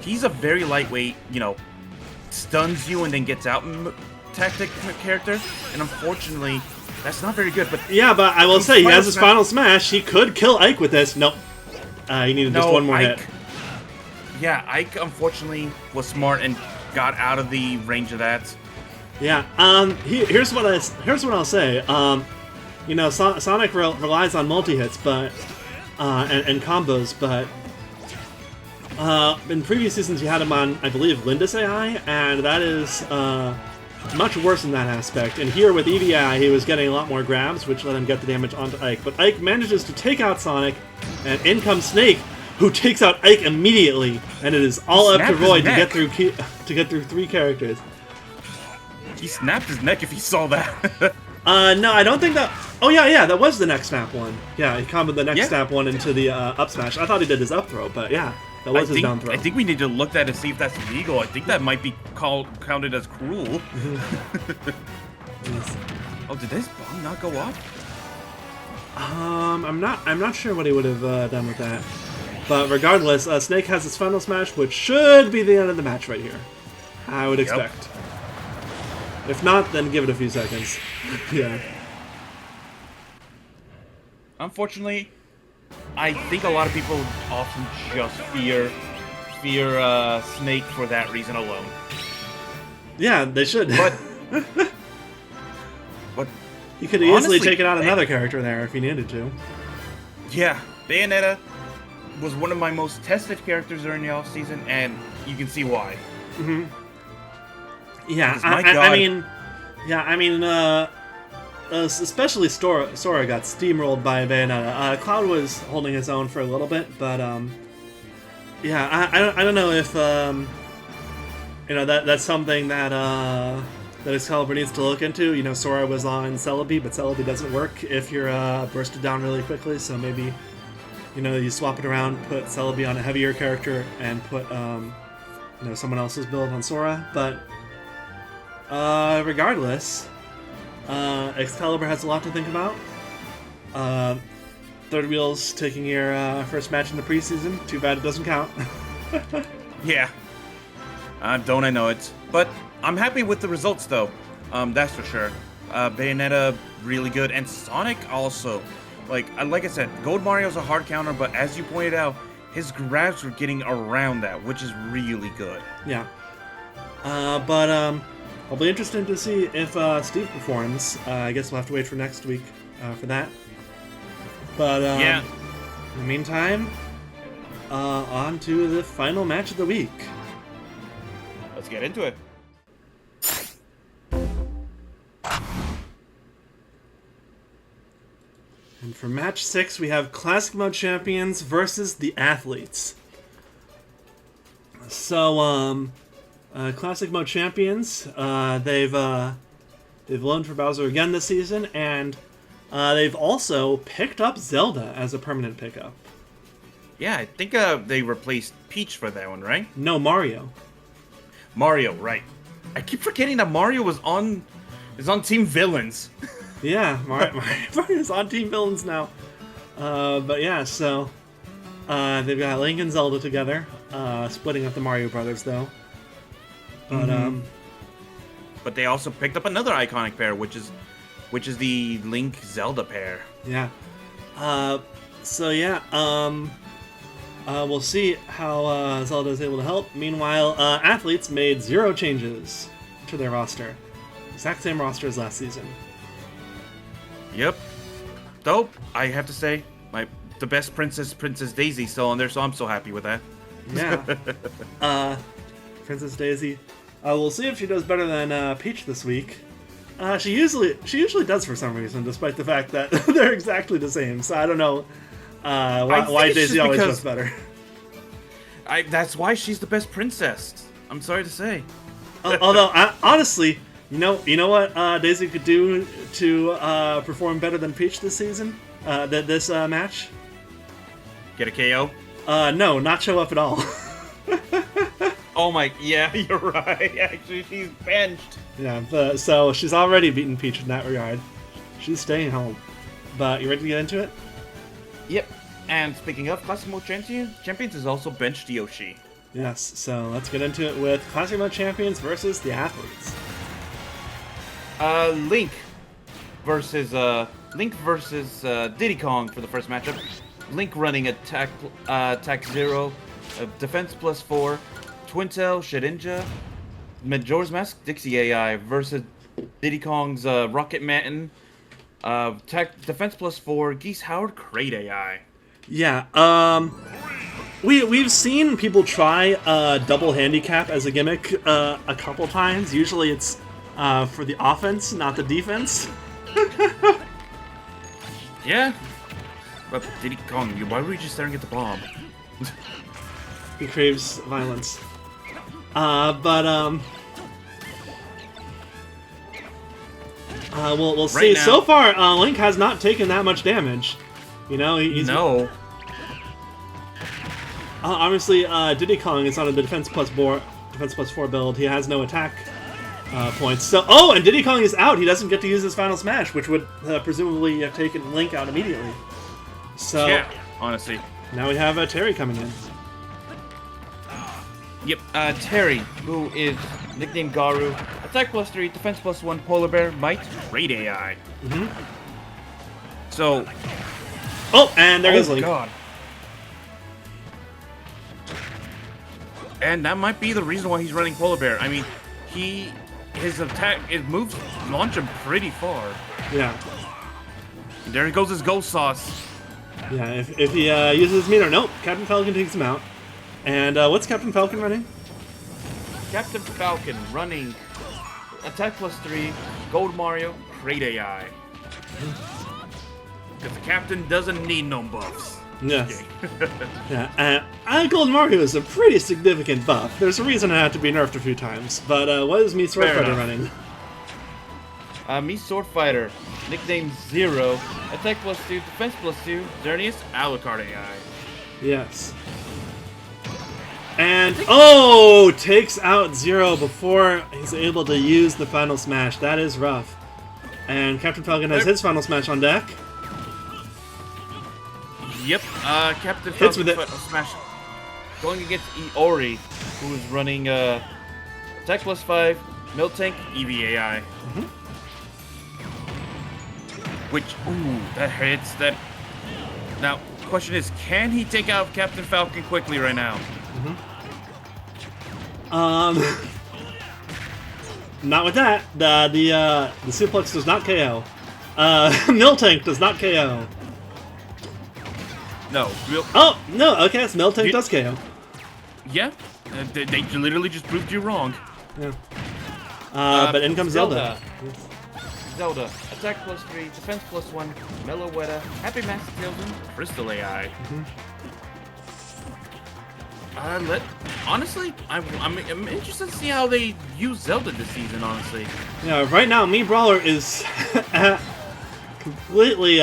he's a very lightweight, you know, stuns you and then gets out tactic character, and unfortunately, that's not very good. But yeah, but I will say, he has his final smash. He could kill Ike with this. Nope. He needed just one more hit. Yeah, Ike, unfortunately, was smart and got out of the range of that. Yeah, here's what I'll say. You know, Sonic relies on multi-hits, but and combos, but in previous seasons you had him on, I believe, Lindis AI, and that is much worse in that aspect. And here with EVI, he was getting a lot more grabs, which let him get the damage onto Ike. But Ike manages to take out Sonic, and in comes Snake, who takes out Ike immediately, and it is all up to Roy to get through 3 characters. He snapped his neck if he saw that. No, I don't think that... Oh, yeah, that was the next snap one. Yeah, he comboed the next snap one into the up smash. I thought he did his up throw, but yeah, that was his down throw. I think we need to look at it to see if that's legal. I think that might be counted as cruel. Yes. Oh, did this bomb not go off? I'm not sure what he would have done with that. But regardless, Snake has his final smash, which should be the end of the match right here. I would expect. If not, then give it a few seconds. Yeah. Unfortunately, I think a lot of people often just fear Snake for that reason alone. Yeah, they should. But you could easily take it out another character there if you needed to. Yeah, Bayonetta was one of my most tested characters during the off season, and you can see why. Yeah, I mean, especially Sora got steamrolled by Bayonetta. Cloud was holding his own for a little bit, but yeah, I don't know if you know that's something that that Excalibur needs to look into. You know, Sora was on Celebi, but Celebi doesn't work if you're bursted down really quickly. So maybe you know you swap it around, put Celebi on a heavier character, and put you know someone else's build on Sora, but. Regardless, Excalibur has a lot to think about. Third Wheel's taking your first match in the preseason. Too bad it doesn't count. Yeah. Don't I know it. But I'm happy with the results, though. That's for sure. Bayonetta, really good. And Sonic also. Like I said, Gold Mario's a hard counter, but as you pointed out, his grabs were getting around that, which is really good. Yeah. But I'll be interested to see if Steve performs. I guess we'll have to wait for next week for that. But yeah. In the meantime, on to the final match of the week. Let's get into it. And for match 6, we have Classic Mode Champions versus the Athletes. So, Classic Mode Champions, they've loaned for Bowser again this season, and they've also picked up Zelda as a permanent pickup. Yeah, I think they replaced Peach for that one, right? No, Mario. Mario, right. I keep forgetting that Mario is on Team Villains. Yeah, Mario's on Team Villains now. But yeah, so they've got Link and Zelda together, splitting up the Mario Brothers though. But they also picked up another iconic pair, which is the Link Zelda pair. Yeah. So yeah, we'll see how Zelda is able to help. Meanwhile, Athletes made 0 changes to their roster. Exact same roster as last season. Yep. Though, I have to say, the best Princess Daisy, still on there, so I'm so happy with that. Yeah. Princess Daisy. We'll see if she does better than Peach this week. She usually does for some reason, despite the fact that they're exactly the same. So I don't know why Daisy always does better. That's why she's the best princess. I'm sorry to say. Although, honestly, you know what Daisy could do to perform better than Peach this season? This match? Get a KO? No, not show up at all. Oh my, yeah, you're right. Actually, she's benched. Yeah, so she's already beaten Peach in that regard. She's staying home. But you ready to get into it? Yep. And speaking of Classic Mode Champions is also benched Yoshi. Yes, so let's get into it with Classic Mode Champions versus the Athletes. Link versus Diddy Kong for the first matchup. Link running attack 0, defense +4, Twin Tail, Shedinja, Majora's Mask, Dixie AI versus Diddy Kong's Rocket Mountain, defense +4, Geese Howard, Crate AI. Yeah, we've seen people try double handicap as a gimmick a couple times. Usually it's for the offense, not the defense. Yeah, but Diddy Kong, why were you just staring at the bomb? He craves violence. We'll see. Right now, so far, Link has not taken that much damage. You know, he's... No. Obviously, Diddy Kong is on a defense +4 build. He has no attack points. So, and Diddy Kong is out. He doesn't get to use his final smash, which would presumably have taken Link out immediately. So, yeah, honestly. Now we have Terry coming in. Yep, Terry, who is nicknamed Garu, attack +3, defense +1, polar bear, might, Raid AI. So... Oh, and there goes Link. God. And that might be the reason why he's running polar bear. I mean, his moves launch him pretty far. Yeah. And there goes his ghost sauce. Yeah, if he uses his meter, nope, Captain Falcon takes him out. And what's Captain Falcon running? Captain Falcon running attack +3, Gold Mario, Crate AI. Because the captain doesn't need no buffs. Yes. Yeah, Gold Mario is a pretty significant buff. There's a reason it had to be nerfed a few times. But what is Mii Sword Fighter running? Mii Sword Fighter, nicknamed Zero, attack +2, defense +2, Xerneas, Alucard AI. Yes. And, takes out Zero before he's able to use the final smash. That is rough. And Captain Falcon has his final smash on deck. Yep, Captain Falcon smash going against Iori, who is running attack +5, Miltank, EVAI. Which, that hits. That. Now, question is, can he take out Captain Falcon quickly right now? Not with that. The suplex does not KO. Miltank does not KO. No. Oh, no, okay, so Miltank does KO. Yeah, they literally just proved you wrong. Yeah. But in comes Zelda. Zelda, attack +3, defense +1, Meloetta, Happy Master Tailwind, Crystal AI. Honestly, I'm interested to see how they use Zelda this season. Honestly. Yeah, right now, Me Brawler is completely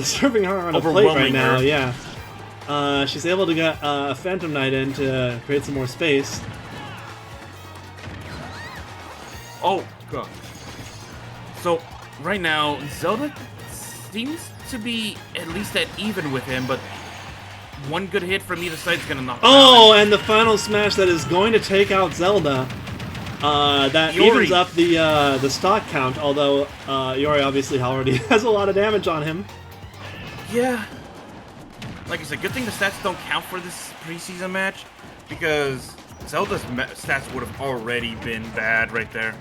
serving her on a plate right now. Yeah, she's able to get a Phantom Knight in to create some more space. Oh god. So right now, Zelda seems to be at least at even with him, but one good hit from either side is gonna knock him out. Oh, and the final smash that is going to take out Zelda. That evens up the stock count, although Yori obviously already has a lot of damage on him. Yeah. Like I said, good thing the stats don't count for this preseason match, because Zelda's stats would have already been bad right there.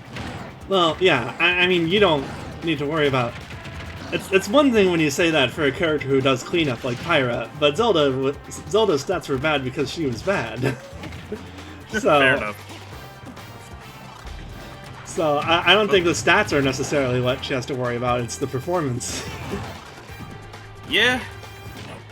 Well, yeah, I mean, you don't need to worry about... It's one thing when you say that for a character who does cleanup like Pyra, but Zelda's stats were bad because she was bad. So, fair enough. So I don't think the stats are necessarily what she has to worry about. It's the performance. Yeah.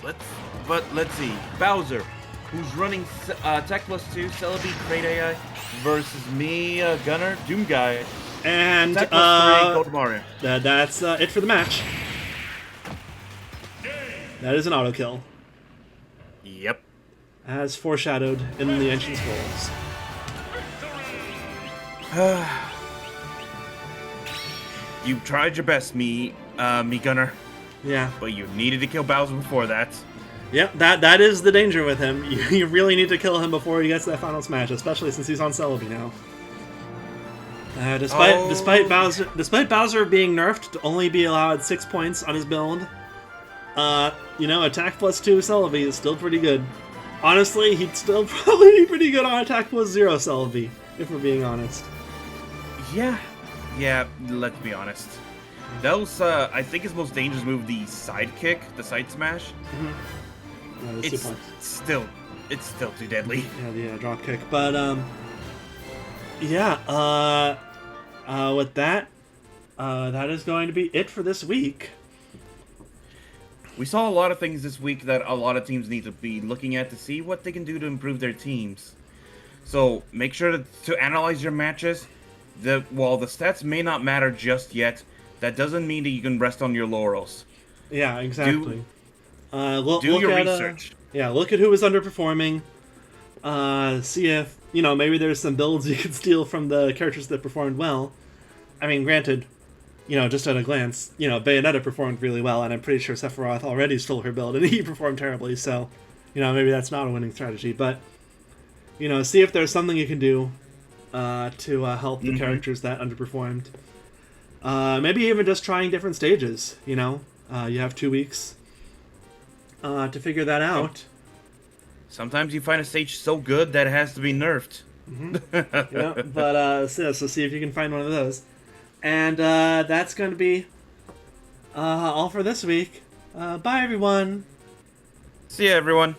Let's see. Bowser, who's running Tech +2, Celebi, Great AI, versus me, Gunner, Doom Guy. And Tech +3, Gold Mario. That's it for the match. That is an auto kill, Yep. as foreshadowed in the Ancient Scrolls. You tried your best, me Gunner. Yeah. But you needed to kill Bowser before that. Yep, that is the danger with him. You really need to kill him before he gets that final smash, especially since he's on Celebi now. Despite Bowser being nerfed to only be allowed 6 points on his build, attack +2 Celebi is still pretty good. Honestly, he'd still probably be pretty good on attack +0 Celebi, if we're being honest. Yeah, let's be honest. That was, I think, his most dangerous move, the side kick, the side smash. Mm-hmm. Yeah, it's still too deadly. Yeah, the drop kick. But, with that, that is going to be it for this week. We saw a lot of things this week that a lot of teams need to be looking at to see what they can do to improve their teams. So make sure to analyze your matches. While the stats may not matter just yet, that doesn't mean that you can rest on your laurels. Yeah, exactly. Do your research. Look at who is underperforming. See if, maybe there's some builds you could steal from the characters that performed well. I mean, granted, just at a glance, Bayonetta performed really well, and I'm pretty sure Sephiroth already stole her build, and he performed terribly, so, maybe that's not a winning strategy. But, see if there's something you can do to help the characters that underperformed. Maybe even just trying different stages, you have 2 weeks to figure that out. Sometimes you find a stage so good that it has to be nerfed. Mm-hmm. But so see if you can find one of those. And that's going to be all for this week. Bye, everyone. See ya, everyone.